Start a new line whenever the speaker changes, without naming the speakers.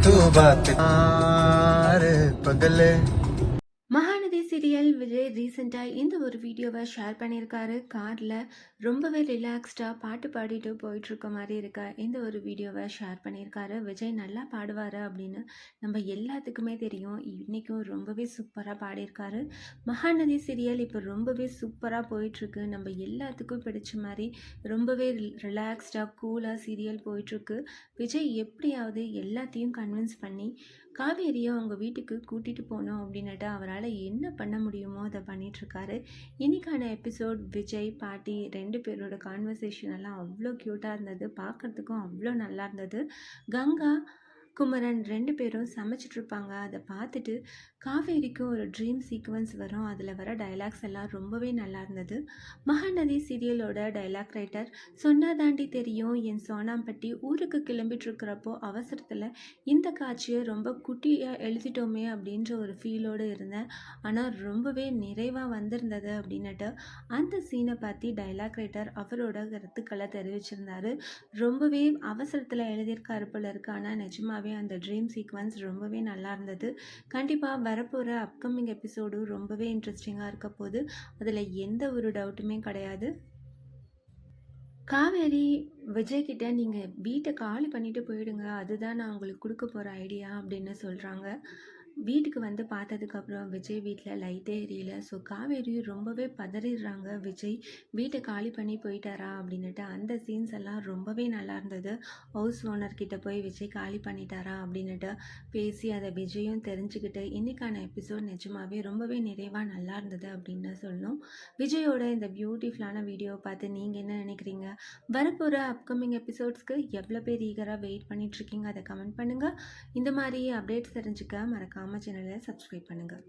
तू बात पगले
மகாநதி சீரியல் விஜய் ரீசெண்டாக இந்த ஒரு வீடியோவை ஷேர் பண்ணியிருக்காரு. காரில் ரொம்பவே ரிலாக்ஸ்டாக பாட்டு பாடிட்டு போயிட்டுருக்க மாதிரி இருக்க இந்த ஒரு வீடியோவை ஷேர் பண்ணியிருக்காரு. விஜய் நல்லா பாடுவார் அப்படின்னு நம்ம எல்லாத்துக்குமே தெரியும். இன்றைக்கும் ரொம்பவே சூப்பராக பாடியிருக்காரு. மகாநதி சீரியல் இப்போ ரொம்பவே சூப்பராக போயிட்டுருக்கு. நம்ம எல்லாத்துக்கும் பிடிச்ச மாதிரி ரொம்பவே ரிலாக்ஸ்டாக கூலாக சீரியல் போயிட்டுருக்கு. விஜய் எப்படியாவது எல்லாத்தையும் கன்வின்ஸ் பண்ணி காவேரியை அவங்க வீட்டுக்கு கூட்டிகிட்டு போகணும் அப்படின்னுட்டு அவரால் என்ன பண்ண முடியுமோ அதை பண்ணிகிட்ருக்காரு. இன்றைக்கான எபிசோட் விஜய் பாட்டி 2 பேரோட கான்வர்சேஷன் எல்லாம் அவ்வளோ க்யூட்டாக இருந்தது. பார்க்குறதுக்கும் அவ்வளோ நல்லா இருந்தது. கங்கா குமரன் 2 பேரும் சமைச்சிட்ருப்பாங்க. அதை பார்த்துட்டு காவேரிக்கு ஒரு ட்ரீம் சீக்வன்ஸ் வரும். அதில் வர டைலாக்ஸ் எல்லாம் ரொம்பவே நல்லா இருந்தது. மகாநதி சீரியலோட டைலாக் ரைட்டர் சொன்னாதாண்டி தெரியும் என் சோனாம்பட்டி ஊருக்கு கிளம்பிட்டுருக்கிறப்போ அவசரத்தில் இந்த காட்சியை ரொம்ப குட்டியாக எழுதிட்டோமே அப்படின்ற ஒரு ஃபீலோடு இருந்தேன். ஆனால் ரொம்பவே நிறைவாக வந்திருந்தது அப்படின்னுட்டு அந்த சீனை பற்றி டைலாக் ரைட்டர் அவரோட கருத்துக்களை தெரிவிச்சிருந்தாரு. ரொம்பவே அவசரத்தில் எழுதியிருக்காரு போல இருக்கு. ஆனால் நிஜமாவே அந்த ட்ரீம் சீக்வன்ஸ் ரொம்பவே நல்லா இருந்தது. கண்டிப்பாக வரப்போகிற அப்கமிங் எபிசோடு ரொம்பவே இன்ட்ரெஸ்டிங்காக இருக்க போது. அதில் எந்த ஒரு டவுட்டுமே கிடையாது. காவேரி விஜய்கிட்ட நீங்கள் வீட்டை காலி பண்ணிட்டு போயிடுங்க, அதுதான் நான் உங்களுக்கு கொடுக்க போகிற ஐடியா அப்படின்னு சொல்கிறாங்க. வீட்டுக்கு வந்து பார்த்ததுக்கப்புறம் விஜய் வீட்டில் லைட்டே எரியல. ஸோ காவேரி ரொம்பவே பதறிடுறாங்க. விஜய் வீட்டை காலி பண்ணி போயிட்டாரா அப்படின்னுட்டு. அந்த சீன்ஸ் எல்லாம் ரொம்பவே நல்லா இருந்தது. ஹவுஸ் ஓனர்கிட்ட போய் விஜய் காலி பண்ணிட்டாரா அப்படின்னுட்டு பேசி அதை விஜயும் தெரிஞ்சுக்கிட்டு இன்றைக்கான எபிசோட் நிஜமாவே ரொம்பவே நிறைவாக நல்லா இருந்தது அப்படின்னு சொல்லணும். விஜயோட இந்த பியூட்டிஃபுல்லான வீடியோவை பார்த்து நீங்கள் என்ன நினைக்கிறீங்க? வரப்போகிற அப்கமிங் எபிசோட்ஸ்க்கு எவ்வளோ பேர் ஈகராக வெயிட் பண்ணிகிட்ருக்கீங்க அதை கமெண்ட் பண்ணுங்கள். இந்த மாதிரி அப்டேட்ஸ் தெரிஞ்சுக்க மறக்காமல் சேனலை சப்ஸ்கிரைப் பண்ணுங்கள்.